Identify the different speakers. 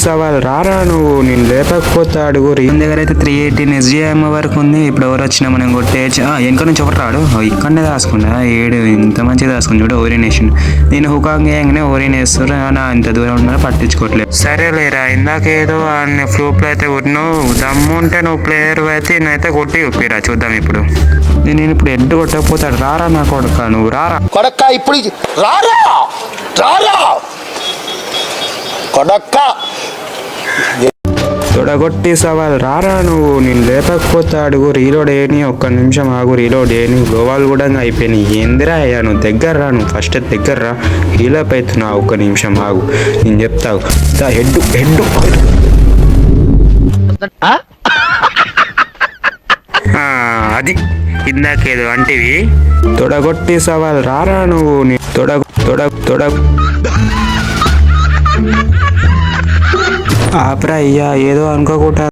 Speaker 1: సవాల్ రారా నువ్వు, నేను లేపకపోతే అడుగు.
Speaker 2: మన దగ్గర అయితే 318 SGM వరకు ఉంది. ఇప్పుడు ఎవరు వచ్చినా మనం కొట్టేయచ్చు. వెనక నుంచి ఒకటి రాడు, ఇక్కడనే దాచుకుండా ఏడు ఇంత మంచిగా దాచుకుని చూడు. ఓరినేషన్ నేను హుకాంగ్ వేయంగానే ఓరిన్ వేస్తారు, ఇంత దూరం ఉన్నా పట్టించుకోవట్లేదు.
Speaker 1: సరేలేరా, ఇందాకేదో అన్ని ఫ్లూప్లో అయితే నువ్వు దమ్ము ఉంటే నువ్వు ప్లేయర్ అయితే నేనైతే కొట్టి ఒప్పిరా చూద్దాం. ఇప్పుడు నేను ఇప్పుడు ఎడ్డు కొట్టకపోతాడు. రారా నా కొడుక, నువ్వు రారా
Speaker 3: కొడక్క, ఇప్పుడు రారా రారా కొడక్క.
Speaker 1: తొడగొట్టి సవాల్ రారా నువ్వు, నేను లేపకపోతే అడుగు. రీలోడ్ ఏని, ఒక్క నిమిషం ఆగు. రీలోడ్ ఏని, గోవాలు కూడా అయిపోయినాయి. ఏందిరా అయ్యా, నువ్వు దగ్గర రా, నువ్వు ఫస్ట్ దగ్గర రా. హీలప్ అవుతున్నావు, ఒక్క నిమిషం ఆగు, నేను చెప్తావు. హెడ్ హెడ్ అది ఇందాకేదో అంటివి. తొడగొట్టి సవాల్ రారా నువ్వు, తొడ తొడ తొడ ఆపరా అయ్యా, ఏదో అనుకోకుండా